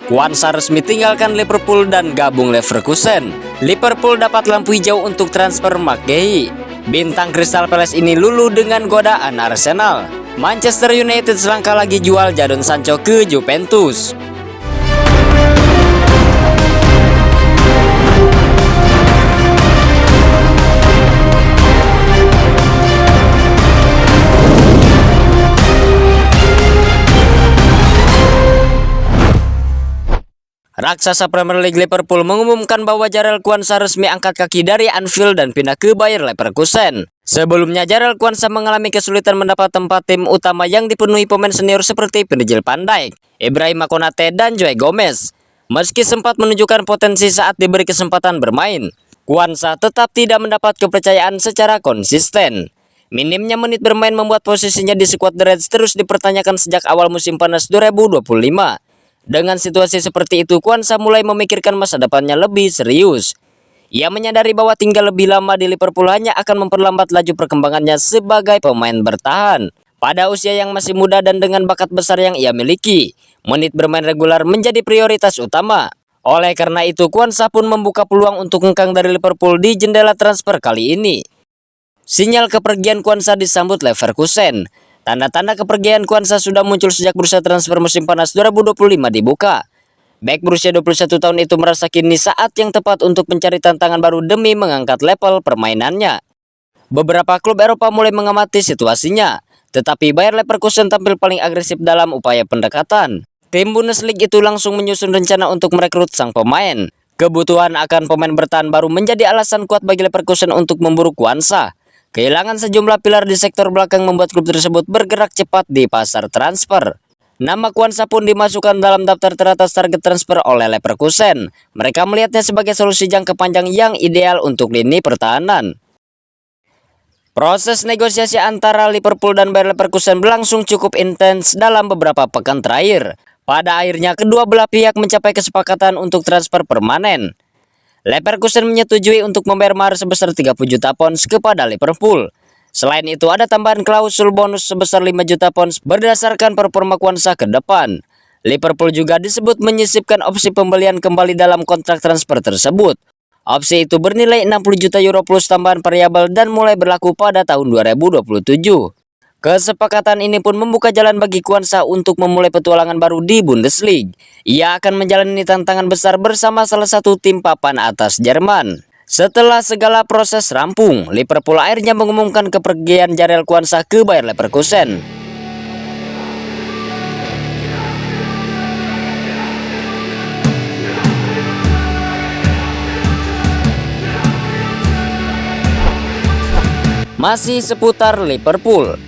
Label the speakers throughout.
Speaker 1: Quansah resmi tinggalkan Liverpool dan gabung Leverkusen. Liverpool dapat lampu hijau untuk transfer McGahey. Bintang Crystal Palace ini luluh dengan godaan Arsenal. Manchester United selangkah lagi jual Jadon Sancho ke Juventus. Raksasa Premier League Liverpool mengumumkan bahwa Jarell Quansah resmi angkat kaki dari Anfield dan pindah ke Bayer Leverkusen. Sebelumnya Jarell Quansah mengalami kesulitan mendapat tempat tim utama yang dipenuhi pemain senior seperti Virgil van Dijk, Ibrahima Konate, dan Joe Gomez. Meski sempat menunjukkan potensi saat diberi kesempatan bermain, Quansah tetap tidak mendapat kepercayaan secara konsisten. Minimnya menit bermain membuat posisinya di skuad The Reds terus dipertanyakan sejak awal musim panas 2025. Dengan situasi seperti itu, Quansah mulai memikirkan masa depannya lebih serius. Ia menyadari bahwa tinggal lebih lama di Liverpool hanya akan memperlambat laju perkembangannya sebagai pemain bertahan. Pada usia yang masih muda dan dengan bakat besar yang ia miliki, menit bermain reguler menjadi prioritas utama. Oleh karena itu, Quansah pun membuka peluang untuk ngekang dari Liverpool di jendela transfer kali ini. Sinyal kepergian Quansah disambut Leverkusen. Tanda-tanda kepergian Quansah sudah muncul sejak bursa transfer musim panas 2025 dibuka. Bek berusia 21 tahun itu merasa kini saat yang tepat untuk mencari tantangan baru demi mengangkat level permainannya. Beberapa klub Eropa mulai mengamati situasinya, tetapi Bayer Leverkusen tampil paling agresif dalam upaya pendekatan. Tim Bundesliga itu langsung menyusun rencana untuk merekrut sang pemain. Kebutuhan akan pemain bertahan baru menjadi alasan kuat bagi Leverkusen untuk memburu Quansah. Kehilangan sejumlah pilar di sektor belakang membuat klub tersebut bergerak cepat di pasar transfer. Nama Quansah pun dimasukkan dalam daftar teratas target transfer oleh Leverkusen. Mereka melihatnya sebagai solusi jangka panjang yang ideal untuk lini pertahanan. Proses negosiasi antara Liverpool dan Bayer Leverkusen berlangsung cukup intens dalam beberapa pekan terakhir. Pada akhirnya kedua belah pihak mencapai kesepakatan untuk transfer permanen. Leverkusen menyetujui untuk membayar mahar sebesar 30 juta pounds kepada Liverpool. Selain itu ada tambahan klausul bonus sebesar 5 juta pounds berdasarkan performa Quansah ke depan. Liverpool juga disebut menyisipkan opsi pembelian kembali dalam kontrak transfer tersebut. Opsi itu bernilai 60 juta euro plus tambahan variabel dan mulai berlaku pada tahun 2027. Kesepakatan ini pun membuka jalan bagi Quansah untuk memulai petualangan baru di Bundesliga. Ia akan menjalani tantangan besar bersama salah satu tim papan atas Jerman. Setelah segala proses rampung, Liverpool akhirnya mengumumkan kepergian Jarell Quansah ke Bayer Leverkusen. Masih seputar Liverpool.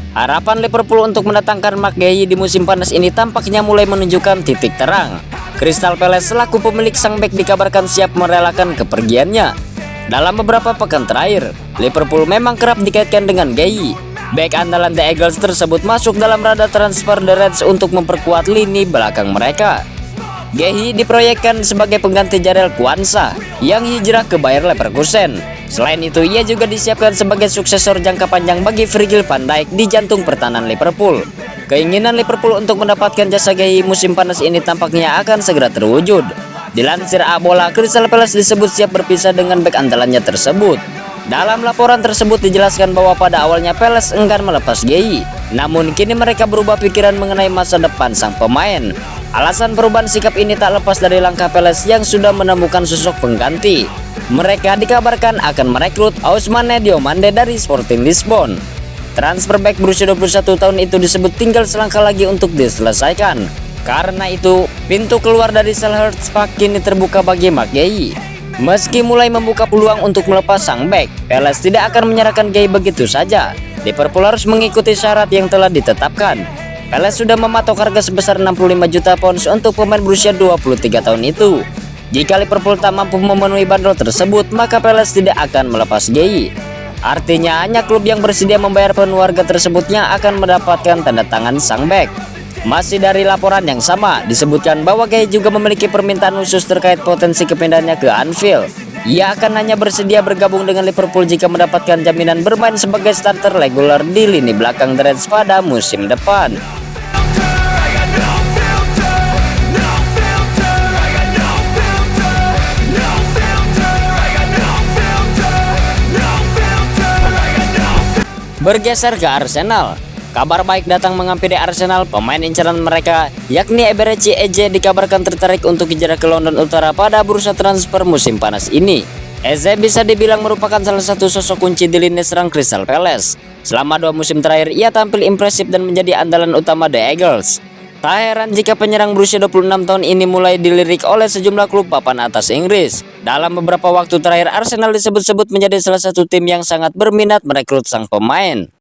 Speaker 1: Harapan Liverpool untuk mendatangkan McGahey di musim panas ini tampaknya mulai menunjukkan titik terang. Crystal Palace selaku pemilik sang bek dikabarkan siap merelakan kepergiannya. Dalam beberapa pekan terakhir, Liverpool memang kerap dikaitkan dengan Gahey. Bek andalan The Eagles tersebut masuk dalam radar transfer The Reds untuk memperkuat lini belakang mereka. Gahey diproyekkan sebagai pengganti Jarell Quansah yang hijrah ke Bayer Leverkusen. Selain itu, ia juga disiapkan sebagai suksesor jangka panjang bagi Virgil van Dijk di jantung pertahanan Liverpool. Keinginan Liverpool untuk mendapatkan jasa Gahey musim panas ini tampaknya akan segera terwujud. Dilansir Abola, Crystal Palace disebut siap berpisah dengan bek andalannya tersebut. Dalam laporan tersebut dijelaskan bahwa pada awalnya Palace enggan melepas Gahey, namun kini mereka berubah pikiran mengenai masa depan sang pemain. Alasan perubahan sikap ini tak lepas dari langkah Palace yang sudah menemukan sosok pengganti. Mereka dikabarkan akan merekrut Ousmane Diomande dari Sporting Lisbon. Transfer bek berusia 21 tahun itu disebut tinggal selangkah lagi untuk diselesaikan. Karena itu, pintu keluar dari Selhurst Park kini terbuka bagi McGahey. Meski mulai membuka peluang untuk melepas sang bek, Palace tidak akan menyerahkan Gahey begitu saja. Liverpool harus mengikuti syarat yang telah ditetapkan. Palace sudah mematok harga sebesar 65 juta pounds untuk pemain berusia 23 tahun itu. Jika Liverpool tak mampu memenuhi bandrol tersebut, maka Palace tidak akan melepas Gahey. Artinya hanya klub yang bersedia membayar penuh harga tersebut yang akan mendapatkan tanda tangan sang bek. Masih dari laporan yang sama, disebutkan bahwa Gahey juga memiliki permintaan khusus terkait potensi kepindahannya ke Anfield. Ia akan hanya bersedia bergabung dengan Liverpool jika mendapatkan jaminan bermain sebagai starter reguler di lini belakang The Reds pada musim depan. Bergeser ke Arsenal, kabar baik datang menghampiri Arsenal. Pemain incaran mereka yakni Eberechi Eze dikabarkan tertarik untuk hijrah ke London Utara pada bursa transfer musim panas ini. Eze bisa dibilang merupakan salah satu sosok kunci di lini serang Crystal Palace. Selama 2 musim terakhir ia tampil impresif dan menjadi andalan utama The Eagles. Tak heran jika penyerang berusia 26 tahun ini mulai dilirik oleh sejumlah klub papan atas Inggris. Dalam beberapa waktu terakhir Arsenal disebut-sebut menjadi salah satu tim yang sangat berminat merekrut sang pemain.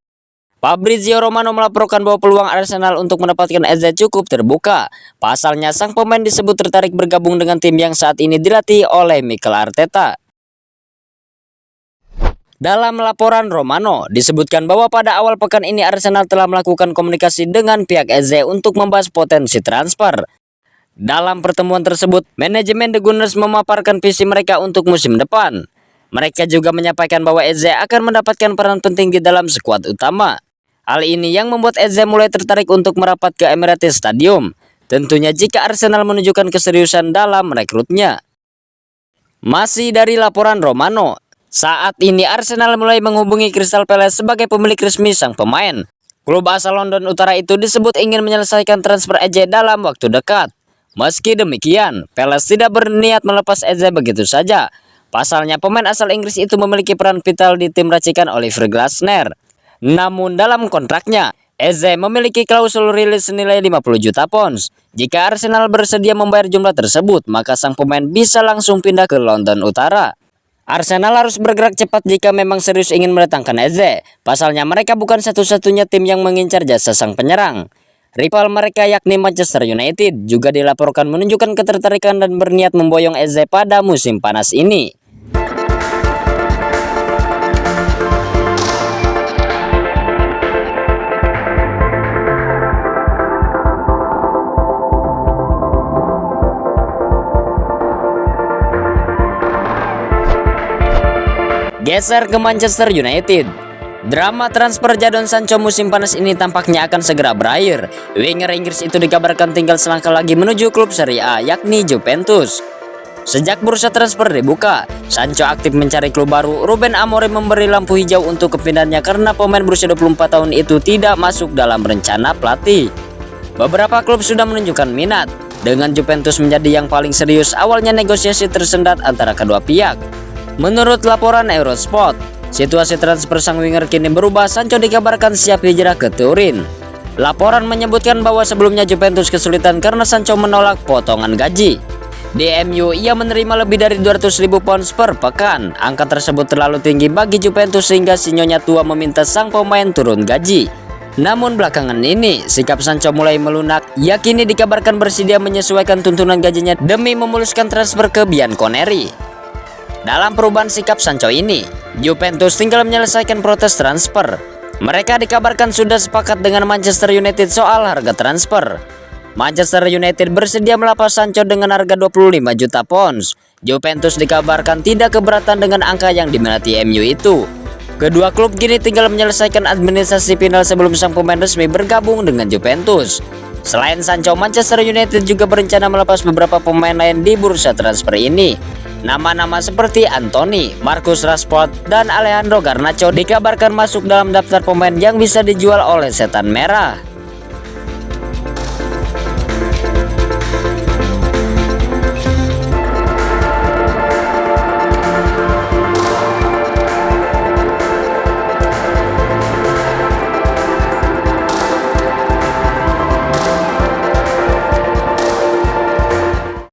Speaker 1: Fabrizio Romano melaporkan bahwa peluang Arsenal untuk mendapatkan Eze cukup terbuka. Pasalnya sang pemain disebut tertarik bergabung dengan tim yang saat ini dilatih oleh Mikel Arteta. Dalam laporan Romano, disebutkan bahwa pada awal pekan ini Arsenal telah melakukan komunikasi dengan pihak Eze untuk membahas potensi transfer. Dalam pertemuan tersebut, manajemen The Gunners memaparkan visi mereka untuk musim depan. Mereka juga menyampaikan bahwa Eze akan mendapatkan peran penting di dalam skuad utama. Hal ini yang membuat Eze mulai tertarik untuk merapat ke Emirates Stadium. Tentunya jika Arsenal menunjukkan keseriusan dalam merekrutnya. Masih dari laporan Romano, saat ini Arsenal mulai menghubungi Crystal Palace sebagai pemilik resmi sang pemain. Klub asal London Utara itu disebut ingin menyelesaikan transfer Eze dalam waktu dekat. Meski demikian, Palace tidak berniat melepas Eze begitu saja. Pasalnya pemain asal Inggris itu memiliki peran vital di tim racikan Oliver Glasner. Namun dalam kontraknya, Eze memiliki klausul rilis senilai 50 juta pounds. Jika Arsenal bersedia membayar jumlah tersebut, maka sang pemain bisa langsung pindah ke London Utara. Arsenal harus bergerak cepat jika memang serius ingin mendatangkan Eze. Pasalnya mereka bukan satu-satunya tim yang mengincar jasa sang penyerang. Rival mereka yakni Manchester United juga dilaporkan menunjukkan ketertarikan dan berniat memboyong Eze pada musim panas ini. Geser ke Manchester United. Drama transfer Jadon Sancho musim panas ini tampaknya akan segera berakhir. Winger Inggris itu dikabarkan tinggal selangkah lagi menuju klub Serie A yakni Juventus. Sejak bursa transfer dibuka, Sancho aktif mencari klub baru. Ruben Amorim memberi lampu hijau untuk kepindahannya karena pemain berusia 24 tahun itu tidak masuk dalam rencana pelatih. Beberapa klub sudah menunjukkan minat, dengan Juventus menjadi yang paling serius. Awalnya negosiasi tersendat antara kedua pihak. Menurut laporan Eurosport, situasi transfer sang winger kini berubah. Sancho dikabarkan siap hijrah ke Turin. Laporan menyebutkan bahwa sebelumnya Juventus kesulitan karena Sancho menolak potongan gaji. Di MU, ia menerima lebih dari 200.000 pounds per pekan. Angka tersebut terlalu tinggi bagi Juventus sehingga si nyonya tua meminta sang pemain turun gaji. Namun belakangan ini, sikap Sancho mulai melunak. Ia kini dikabarkan bersedia menyesuaikan tuntunan gajinya demi memuluskan transfer ke Bianconeri. Dalam perubahan sikap Sancho ini, Juventus tinggal menyelesaikan protes transfer. Mereka dikabarkan sudah sepakat dengan Manchester United soal harga transfer. Manchester United bersedia melepas Sancho dengan harga 25 juta pounds. Juventus dikabarkan tidak keberatan dengan angka yang diminati MU itu. Kedua klub kini tinggal menyelesaikan administrasi final sebelum sang pemain resmi bergabung dengan Juventus. Selain Sancho, Manchester United juga berencana melepas beberapa pemain lain di bursa transfer ini. Nama-nama seperti Anthony, Marcus Rashford, dan Alejandro Garnacho dikabarkan masuk dalam daftar pemain yang bisa dijual oleh Setan Merah.